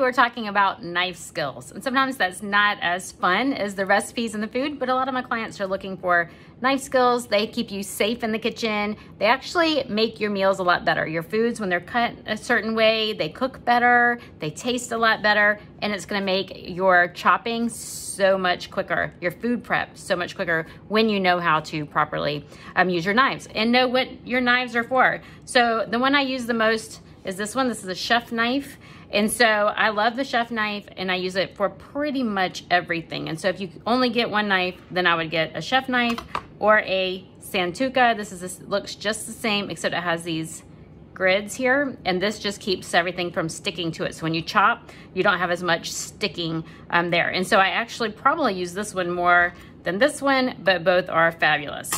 we're talking about knife skills, and sometimes that's not as fun as the recipes and the food, but a lot of my clients are looking for knife skills. They keep you safe in the kitchen. They actually make your meals a lot better. Your foods, when they're cut a certain way, they cook better, they taste a lot better, and it's gonna make your chopping so much quicker, your food prep so much quicker when you know how to properly use your knives and know what your knives are for. So the one I use the most is this one. This is a chef knife. And so I love the chef knife, and I use it for pretty much everything. And so if you only get one knife, then I would get a chef knife or a Santuka. This looks just the same, except it has these grids here, and this just keeps everything from sticking to it. So when you chop, you don't have as much sticking there. And so I actually probably use this one more than this one, but both are fabulous.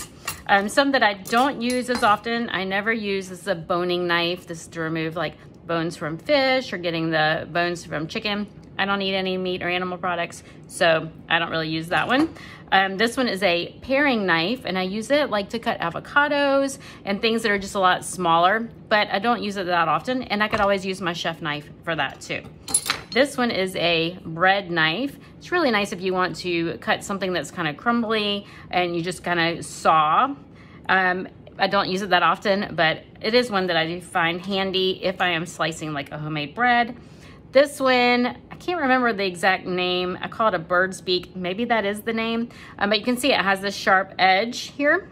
Some that I don't use as often, I never use, this is a boning knife. This is to remove like bones from fish or getting the bones from chicken. I don't eat any meat or animal products, so I don't really use that one. This one is a paring knife, and I use it like to cut avocados and things that are just a lot smaller, but I don't use it that often, and I could always use my chef knife for that too. This one is a bread knife. It's really nice if you want to cut something that's kind of crumbly and you just kind of saw. I don't use it that often, but it is one that I do find handy if I am slicing like a homemade bread. This one, I can't remember the exact name. I call it a bird's beak. Maybe that is the name. But you can see it has this sharp edge here.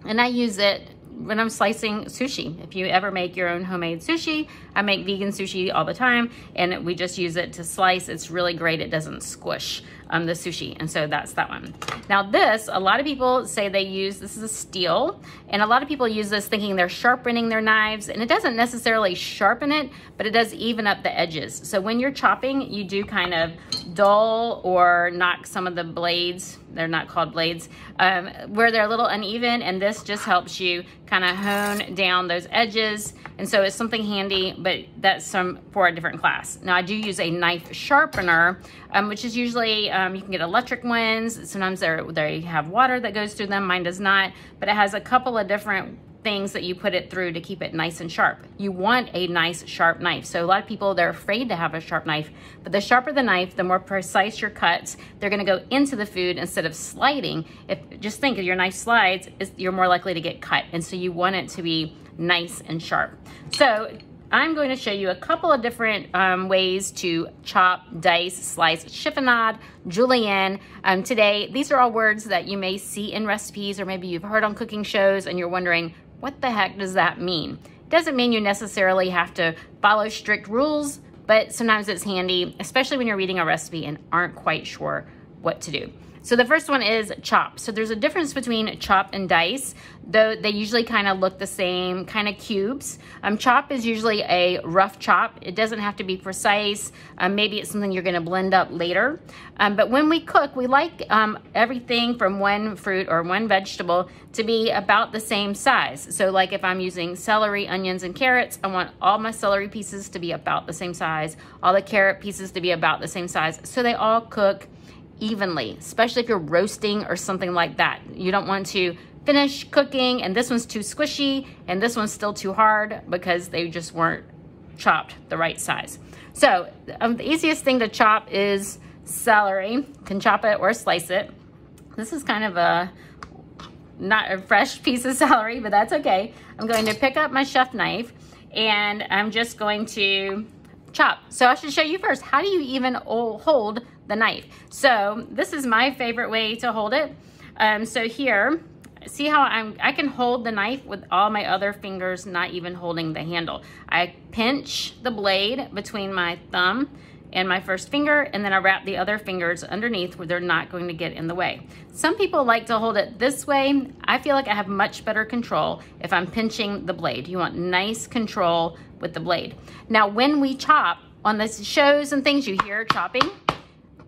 And I use it when I'm slicing sushi. If you ever make your own homemade sushi, I make vegan sushi all the time, and we just use it to slice. It's really great. It doesn't squish the sushi, and so that's that one. Now this, a lot of people say they use, this is a steel, and a lot of people use this thinking they're sharpening their knives, and it doesn't necessarily sharpen it, but it does even up the edges. So when you're chopping, you do kind of dull or knock some of the blades, they're not called blades, where they're a little uneven, and this just helps you kind of hone down those edges. And so it's something handy, but that's for a different class. Now I do use a knife sharpener, which is usually, you can get electric ones. Sometimes they have water that goes through them. Mine does not, but it has a couple of different things that you put it through to keep it nice and sharp. You want a nice sharp knife. So a lot of people, they're afraid to have a sharp knife, but the sharper the knife, the more precise your cuts. They're gonna go into the food instead of sliding. Just think, if your knife slides, you're more likely to get cut. And so you want it to be nice and sharp. So I'm going to show you a couple of different ways to chop, dice, slice chiffonnade, julienne. Today, these are all words that you may see in recipes, or maybe you've heard on cooking shows and you're wondering, what the heck does that mean? It doesn't mean you necessarily have to follow strict rules, but sometimes it's handy, especially when you're reading a recipe and aren't quite sure what to do. So the first one is chop. So there's a difference between chop and dice, though they usually kind of look the same, kind of cubes. Chop is usually a rough chop. It doesn't have to be precise. Maybe it's something you're gonna blend up later. But when we cook, we like everything from one fruit or one vegetable to be about the same size. So like if I'm using celery, onions, and carrots, I want all my celery pieces to be about the same size, all the carrot pieces to be about the same size, so they all cook evenly, especially if you're roasting or something like that. You don't want to finish cooking and this one's too squishy and this one's still too hard because they just weren't chopped the right size. So the easiest thing to chop is celery. You can chop it or slice it. This is kind of not a fresh piece of celery, but that's okay. I'm going to pick up my chef knife and I'm just going to chop. So I should show you first, how do you even hold the knife? So this is my favorite way to hold it. So here, see how I can hold the knife with all my other fingers not even holding the handle. I pinch the blade between my thumb and my first finger, and then I wrap the other fingers underneath where they're not going to get in the way. Some people like to hold it this way. I feel like I have much better control if I'm pinching the blade. You want nice control with the blade. Now, when we chop on the shows and things, you hear chopping.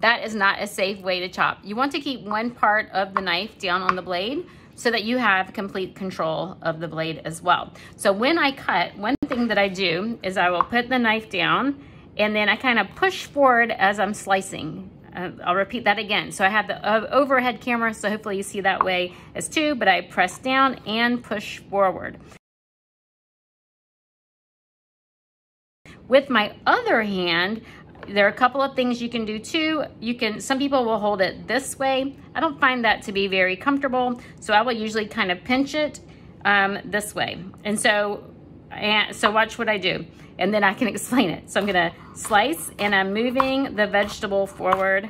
That is not a safe way to chop. You want to keep one part of the knife down on the blade so that you have complete control of the blade as well. So when I cut, one thing that I do is I will put the knife down and then I kind of push forward as I'm slicing. I'll repeat that again. So I have the overhead camera, so hopefully you see that way as too, but I press down and push forward. With my other hand, there are a couple of things you can do too. Some people will hold it this way. I don't find that to be very comfortable, so I will usually kind of pinch it this way. And so watch what I do, and then I can explain it. So I'm gonna slice, and I'm moving the vegetable forward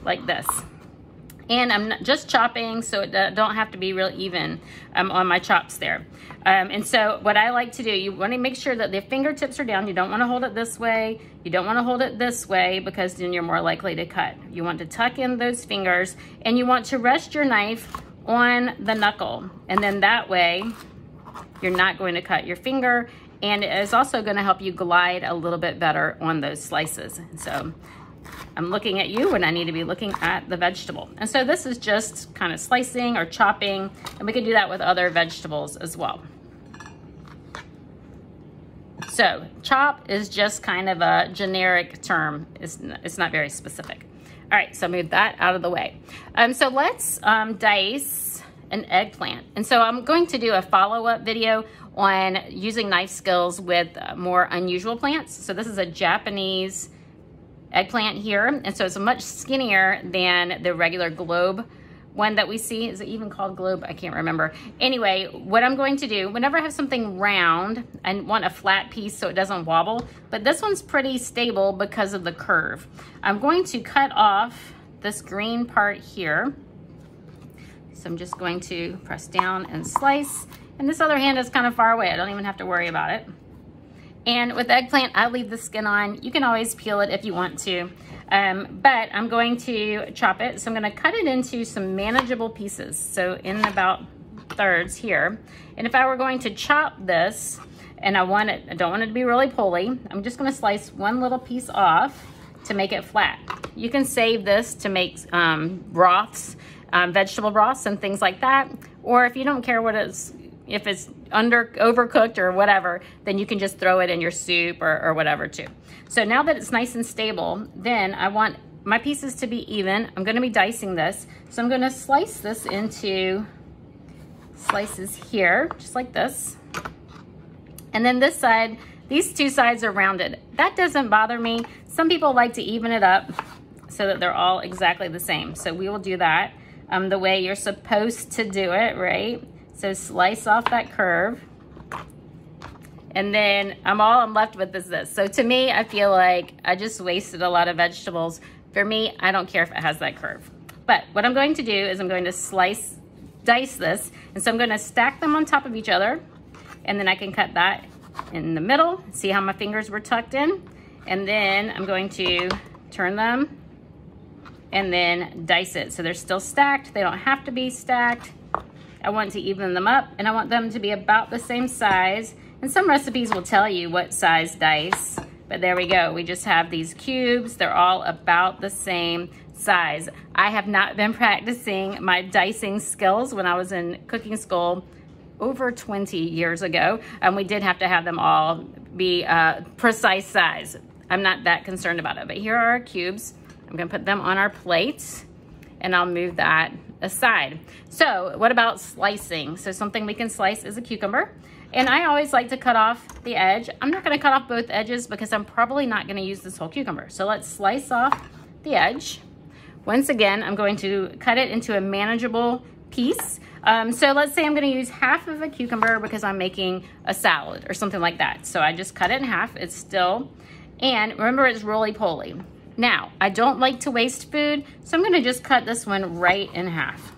like this. And I'm just chopping, so it don't have to be real even on my chops there. And so what I like to do, you want to make sure that the fingertips are down. You don't want to hold it this way. You don't want to hold it this way, because then you're more likely to cut. You want to tuck in those fingers, and you want to rest your knife on the knuckle. And then that way, you're not going to cut your finger, and it is also going to help you glide a little bit better on those slices. So I'm looking at you when I need to be looking at the vegetable. And so this is just kind of slicing or chopping, and we can do that with other vegetables as well. So chop is just kind of a generic term. It's not very specific. All right, so move that out of the way. So let's dice an eggplant. And so I'm going to do a follow-up video on using knife skills with more unusual plants. So this is a Japanese eggplant here, and so it's much skinnier than the regular globe one that we see. Is it even called globe? I can't remember. Anyway, what I'm going to do, whenever I have something round, I want a flat piece so it doesn't wobble, but this one's pretty stable because of the curve. I'm going to cut off this green part here. So I'm just going to press down and slice, and this other hand is kind of far away. I don't even have to worry about it. And with eggplant, I leave the skin on. You can always peel it if you want to, but I'm going to chop it. So I'm gonna cut it into some manageable pieces. So in about thirds here. And if I were going to chop this, and I don't want it to be really pulley, I'm just gonna slice one little piece off to make it flat. You can save this to make broths, vegetable broths and things like that. Or if you don't care what it's, if it's overcooked or whatever, then you can just throw it in your soup or whatever too. So now that it's nice and stable, then I want my pieces to be even. I'm gonna be dicing this. So I'm gonna slice this into slices here, just like this. And then this side, these two sides are rounded. That doesn't bother me. Some people like to even it up so that they're all exactly the same. So we will do that the way you're supposed to do it, right? So slice off that curve. And then all I'm left with is this. So to me, I feel like I just wasted a lot of vegetables. For me, I don't care if it has that curve. But what I'm going to do is I'm going to dice this. And so I'm going to stack them on top of each other. And then I can cut that in the middle. See how my fingers were tucked in? And then I'm going to turn them and then dice it. So they're still stacked. They don't have to be stacked. I want to even them up, and I want them to be about the same size. And some recipes will tell you what size dice, but there we go. We just have these cubes. They're all about the same size. I have not been practicing my dicing skills when I was in cooking school over 20 years ago, and we did have to have them all be precise size. I'm not that concerned about it, but here are our cubes. I'm gonna put them on our plates, and I'll move that aside. So what about slicing? So something we can slice is a cucumber. And I always like to cut off the edge. I'm not gonna cut off both edges because I'm probably not gonna use this whole cucumber. So let's slice off the edge. Once again, I'm going to cut it into a manageable piece. So let's say I'm gonna use half of a cucumber because I'm making a salad or something like that. So I just cut it in half, it's still, and remember it's roly-poly. Now, I don't like to waste food, so I'm gonna just cut this one right in half.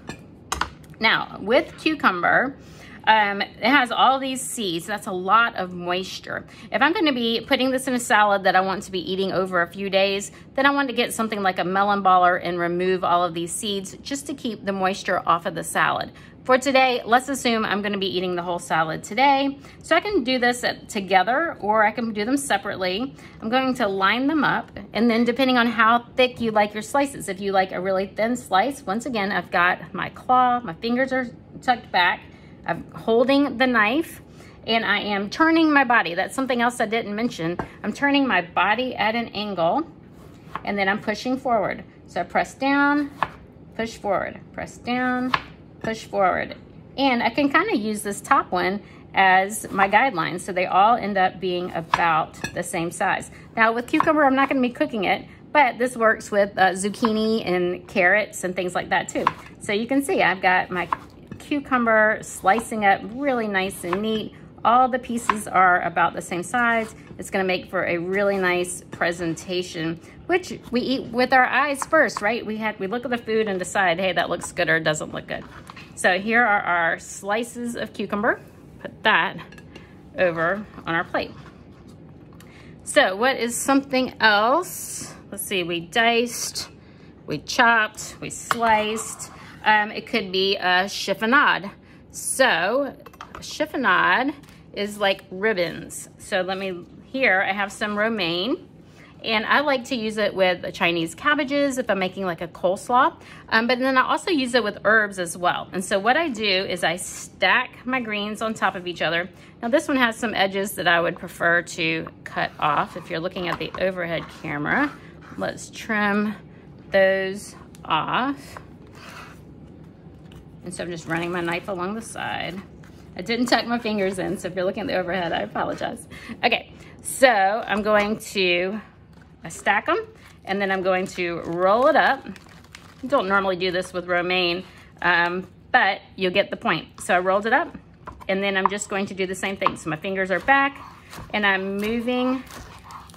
Now, with cucumber, it has all these seeds. That's a lot of moisture. If I'm gonna be putting this in a salad that I want to be eating over a few days, then I want to get something like a melon baller and remove all of these seeds just to keep the moisture off of the salad. For today, let's assume I'm gonna be eating the whole salad today. So I can do this together, or I can do them separately. I'm going to line them up, and then depending on how thick you like your slices, if you like a really thin slice, once again, I've got my claw, my fingers are tucked back, I'm holding the knife, and I am turning my body. That's something else I didn't mention. I'm turning my body at an angle, and then I'm pushing forward. So I press down, push forward, press down, push forward. And I can kind of use this top one as my guidelines. So they all end up being about the same size. Now with cucumber, I'm not gonna be cooking it, but this works with zucchini and carrots and things like that too. So you can see I've got my cucumber slicing up really nice and neat. All the pieces are about the same size. It's gonna make for a really nice presentation, which we eat with our eyes first, right? We look at the food and decide, hey, that looks good or it doesn't look good. So here are our slices of cucumber. Put that over on our plate. So what is something else? Let's see, we diced, we chopped, we sliced. It could be a chiffonnade. So a chiffonnade is like ribbons. So here I have some romaine, and I like to use it with Chinese cabbages if I'm making like a coleslaw, but then I also use it with herbs as well. And so what I do is I stack my greens on top of each other. Now this one has some edges that I would prefer to cut off. If you're looking at the overhead camera, let's trim those off. And so I'm just running my knife along the side. I didn't tuck my fingers in, so if you're looking at the overhead, I apologize. Okay, so I'm going to stack them, and then I'm going to roll it up. I don't normally do this with romaine, but you'll get the point. So I rolled it up, and then I'm just going to do the same thing. So my fingers are back, and I'm moving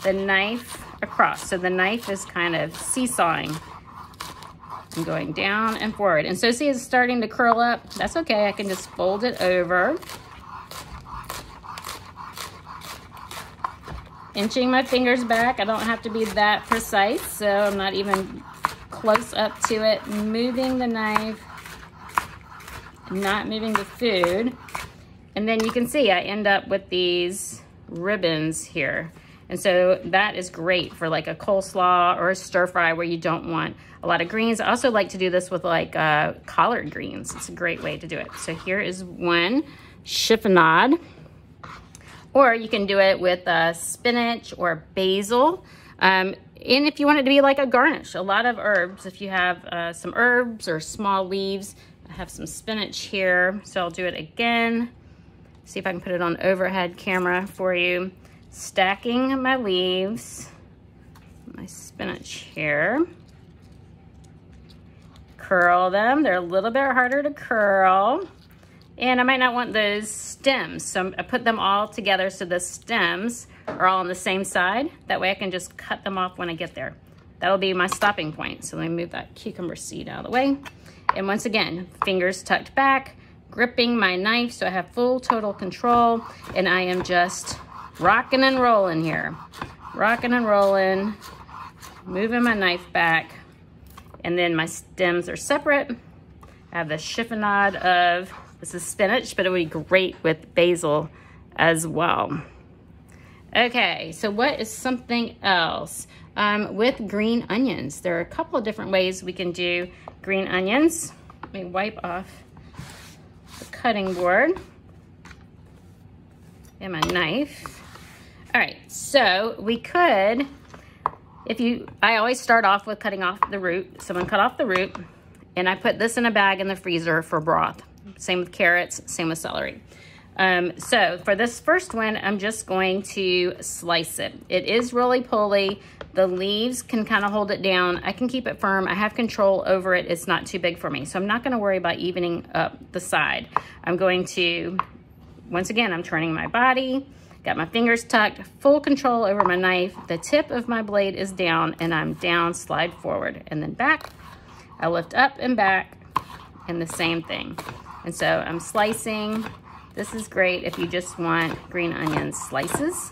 the knife across. So the knife is kind of seesawing. I'm going down and forward. And so see, it's starting to curl up. That's okay, I can just fold it over. Inching my fingers back. I don't have to be that precise, so I'm not even close up to it. Moving the knife, not moving the food. And then you can see I end up with these ribbons here. And so that is great for like a coleslaw or a stir fry where you don't want a lot of greens. I also like to do this with like collard greens. It's a great way to do it. So here is one chiffonnade. Or you can do it with spinach or basil. And if you want it to be like a garnish, a lot of herbs. If you have some herbs or small leaves, I have some spinach here. So I'll do it again. See if I can put it on overhead camera for you. Stacking my leaves, my spinach here. Curl them. They're a little bit harder to curl. And I might not want those stems, so I put them all together so the stems are all on the same side. That way I can just cut them off when I get there. That'll be my stopping point. So let me move that cucumber seed out of the way. And once again, fingers tucked back, gripping my knife so I have full total control, and I am just rocking and rolling here. Rocking and rolling, moving my knife back, and then my stems are separate. I have the chiffonnade of, this is spinach, but it would be great with basil as well. Okay, so what is something else? With green onions, there are a couple of different ways we can do green onions. Let me wipe off the cutting board and my knife. All right, so we could, I always start off with cutting off the root. So I'm gonna cut off the root, and I put this in a bag in the freezer for broth. Same with carrots, same with celery. So for this first one, I'm just going to slice it. It is roly-poly. The leaves can kind of hold it down. I can keep it firm. I have control over it. It's not too big for me. So I'm not gonna worry about evening up the side. I'm going to, once again, I'm turning my body, got my fingers tucked, full control over my knife. The tip of my blade is down, and I'm down, slide forward, and then back. I lift up and back, and the same thing. And so I'm slicing. This is great if you just want green onion slices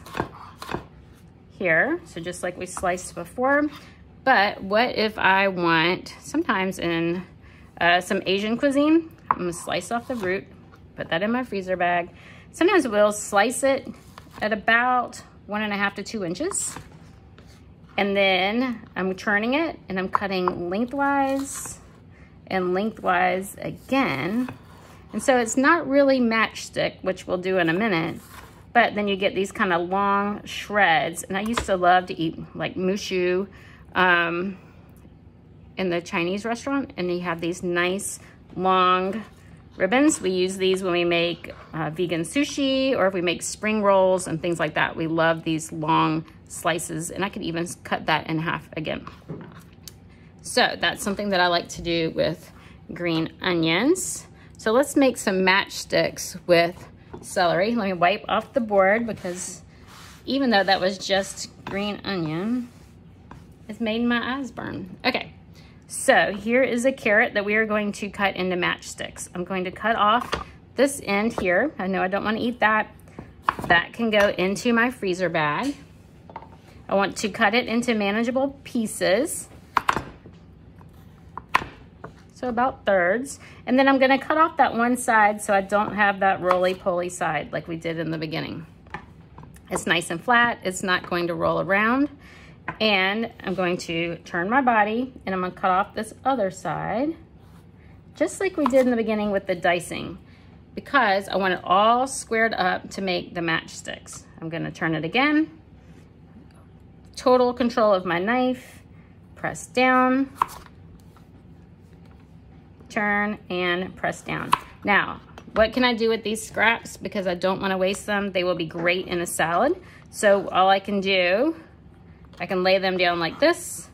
here. So just like we sliced before. But what if I want, sometimes in some Asian cuisine, I'm gonna slice off the root, put that in my freezer bag. Sometimes we'll slice it at about 1.5 to 2 inches. And then I'm turning it and I'm cutting lengthwise and lengthwise again. And so it's not really matchstick, which we'll do in a minute, but then you get these kind of long shreds. And I used to love to eat like mushu in the Chinese restaurant, and you have these nice long ribbons. We use these when we make vegan sushi, or if we make spring rolls and things like that. We love these long slices, and I could even cut that in half again. So that's something that I like to do with green onions. So let's make some matchsticks with celery. Let me wipe off the board, because even though that was just green onion, it's made my eyes burn. Okay, so here is a carrot that we are going to cut into matchsticks. I'm going to cut off this end here. I know I don't want to eat that. That can go into my freezer bag. I want to cut it into manageable pieces. So about thirds. And then I'm gonna cut off that one side so I don't have that roly-poly side like we did in the beginning. It's nice and flat, it's not going to roll around. And I'm going to turn my body and I'm gonna cut off this other side, just like we did in the beginning with the dicing, because I want it all squared up to make the matchsticks. I'm gonna turn it again. Total control of my knife, press down, turn and press down. Now, what can I do with these scraps? Because I don't want to waste them. They will be great in a salad. So all I can do, I can lay them down like this,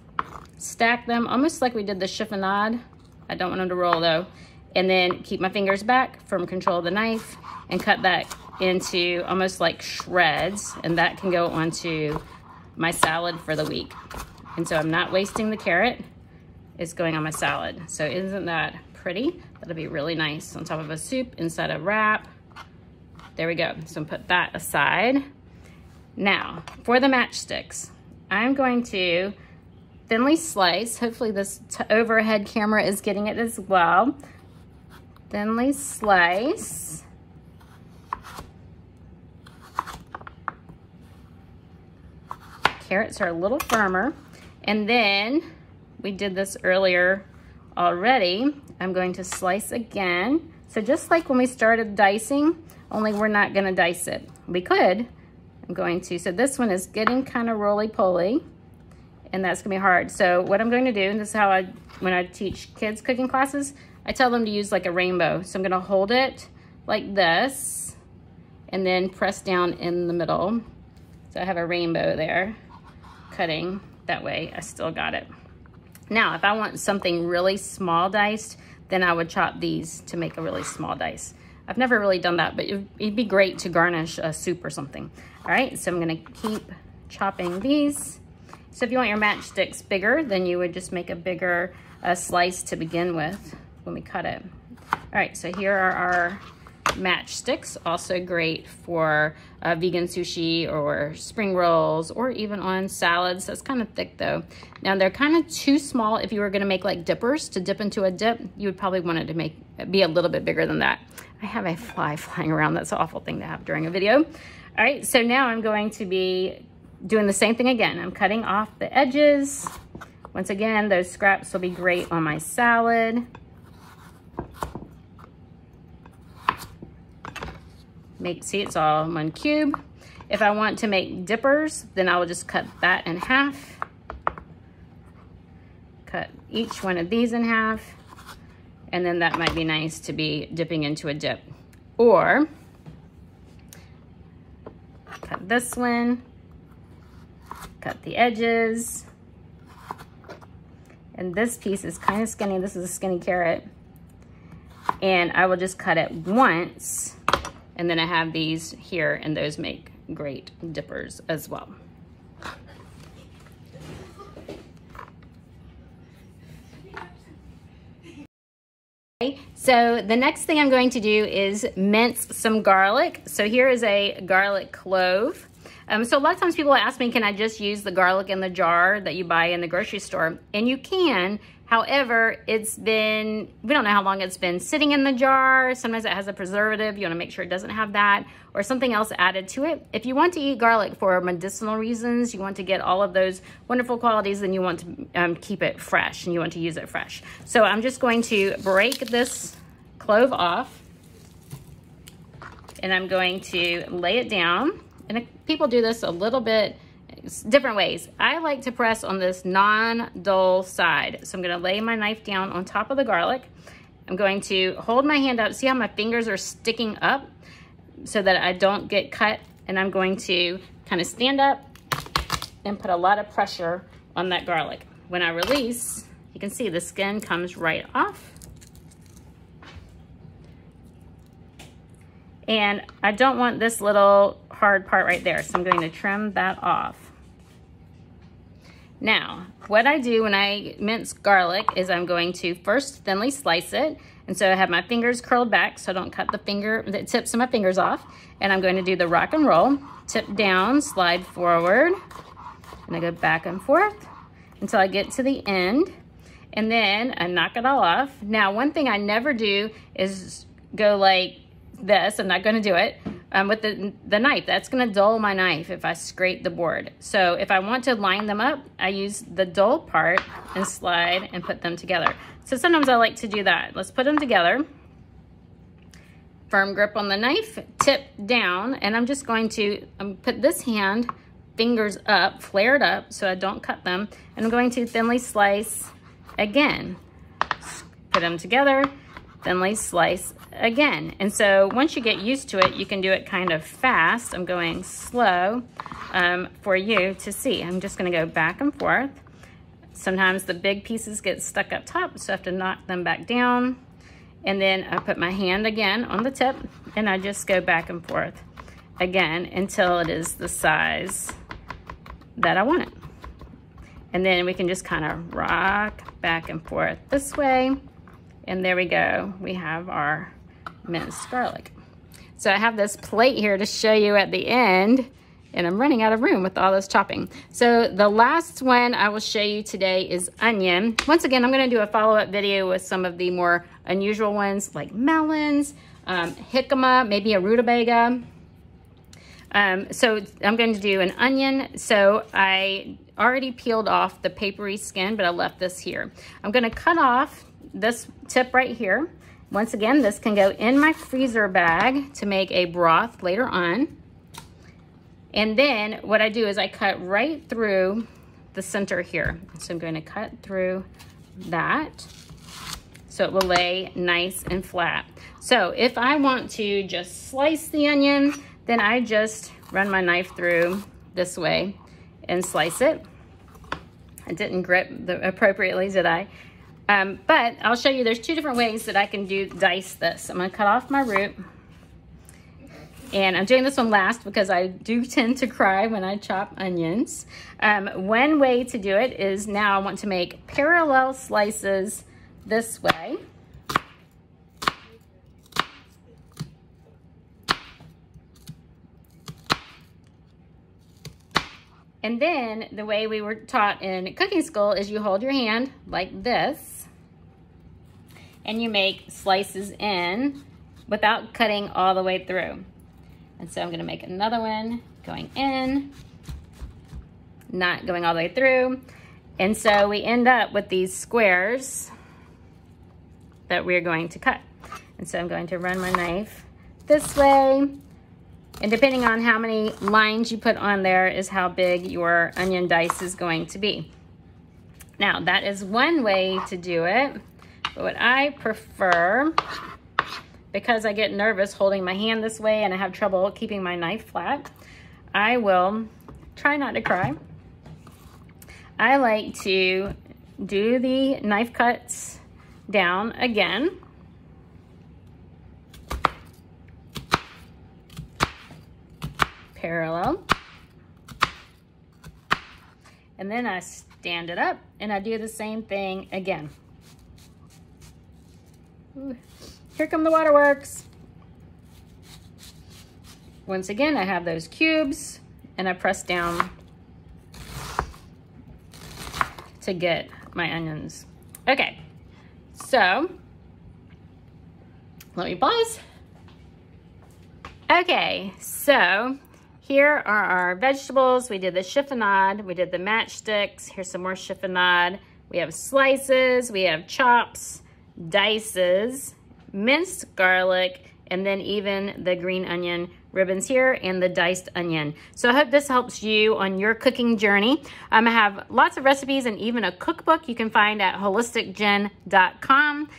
stack them almost like we did the chiffonnade. I don't want them to roll though. And then keep my fingers back from control of the knife and cut that into almost like shreds. And that can go onto my salad for the week. And so I'm not wasting the carrot. It's going on my salad. So isn't that pretty? That'll be really nice on top of a soup inside a wrap. There we go. So put that aside. Now, for the matchsticks, I'm going to thinly slice. Hopefully this overhead camera is getting it as well. Thinly slice. Carrots are a little firmer. And then, we did this earlier already. I'm going to slice again. So just like when we started dicing, only we're not gonna dice it. We could, I'm going to. So this one is getting kind of roly-poly, and that's gonna be hard. So what I'm going to do, and this is how when I teach kids cooking classes, I tell them to use like a rainbow. So I'm gonna hold it like this, and then press down in the middle. So I have a rainbow there, cutting that way. I still got it. Now, if I want something really small diced, then I would chop these to make a really small dice. I've never really done that, but it'd be great to garnish a soup or something. All right, so I'm gonna keep chopping these. So if you want your matchsticks bigger, then you would just make a bigger slice to begin with when we cut it. All right, so here are our matchsticks, also great for vegan sushi or spring rolls or even on salads. That's kind of thick though. Now they're kind of too small. If you were gonna make like dippers to dip into a dip, you would probably want it to be a little bit bigger than that. I have a fly flying around. That's an awful thing to have during a video. All right, so now I'm going to be doing the same thing again. I'm cutting off the edges. Once again, those scraps will be great on my salad. See, it's all one cube. If I want to make dippers, then I will just cut that in half. Cut each one of these in half. And then that might be nice to be dipping into a dip. Or, cut this one, cut the edges. And this piece is kind of skinny. This is a skinny carrot. And I will just cut it once. And then I have these here, and those make great dippers as well. Okay, so the next thing I'm going to do is mince some garlic. So here is a garlic clove. So a lot of times people ask me, can I just use the garlic in the jar that you buy in the grocery store? And you can. However, we don't know how long it's been sitting in the jar. Sometimes it has a preservative. You want to make sure it doesn't have that or something else added to it. If you want to eat garlic for medicinal reasons, you want to get all of those wonderful qualities, then you want to keep it fresh and you want to use it fresh. So I'm just going to break this clove off and I'm going to lay it down. And people do this a little bit different ways. I like to press on this non-dull side. So I'm gonna lay my knife down on top of the garlic I'm going to hold my hand up. See how my fingers are sticking up so that I don't get cut? And I'm going to kind of stand up and put a lot of pressure on that garlic. When I release, you can see the skin comes right off. And I don't want this little hard part right there, so I'm going to trim that off. Now, what I do when I mince garlic is I'm going to first thinly slice it. And so I have my fingers curled back so I don't cut the tips of my fingers off. And I'm going to do the rock and roll, tip down, slide forward, and I go back and forth until I get to the end. And then I knock it all off. Now, one thing I never do is go like this. I'm not going to do it with the knife. That's going to dull my knife if I scrape the board. So if I want to line them up, I use the dull part and slide and put them together. So sometimes I like to do that. Let's put them together. Firm grip on the knife, tip down, and I'm just going to put this hand, fingers up, flared up so I don't cut them, and I'm going to thinly slice again. Put them together, thinly slice again. And so once you get used to it, you can do it kind of fast. I'm going slow for you to see. I'm just gonna go back and forth. Sometimes the big pieces get stuck up top, so I have to knock them back down. And then I put my hand again on the tip and I just go back and forth again until it is the size that I want it. And then we can just kind of rock back and forth this way. And there we go. We have our minced garlic. So I have this plate here to show you at the end, and I'm running out of room with all this chopping. So the last one I will show you today is onion. Once again, I'm gonna do a follow-up video with some of the more unusual ones like melons, jicama, maybe a rutabaga. So I'm going to do an onion. So I already peeled off the papery skin, but I left this here. I'm gonna cut off this tip right here. Once again, this can go in my freezer bag to make a broth later on. And then what I do is I cut right through the center here. So I'm going to cut through that so it will lay nice and flat. So if I want to just slice the onion, then I just run my knife through this way and slice it. I didn't grip appropriately, did I? But I'll show you there's two different ways that I can dice this. I'm gonna cut off my root. And I'm doing this one last because I do tend to cry when I chop onions. One way to do it is now I want to make parallel slices this way. And then the way we were taught in cooking school is you hold your hand like this and you make slices in without cutting all the way through. And so I'm gonna make another one going in, not going all the way through. And so we end up with these squares that we're going to cut. And so I'm going to run my knife this way. And depending on how many lines you put on there is how big your onion dice is going to be. Now that is one way to do it, but what I prefer, because I get nervous holding my hand this way and I have trouble keeping my knife flat, I will try not to cry. I like to do the knife cuts down again. Parallel. And then I stand it up and I do the same thing again. Ooh, here come the waterworks. Once again, I have those cubes and I press down to get my onions. Okay, so let me pause. Okay, so here are our vegetables. We did the chiffonnade, we did the matchsticks. Here's some more chiffonnade. We have slices, we have chops, dices, minced garlic, and then even the green onion ribbons here and the diced onion. So I hope this helps you on your cooking journey. I have lots of recipes and even a cookbook you can find at holisticjen.com.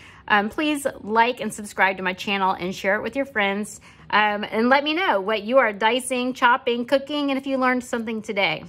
Please like and subscribe to my channel and share it with your friends. And let me know what you are dicing, chopping, cooking, and if you learned something today.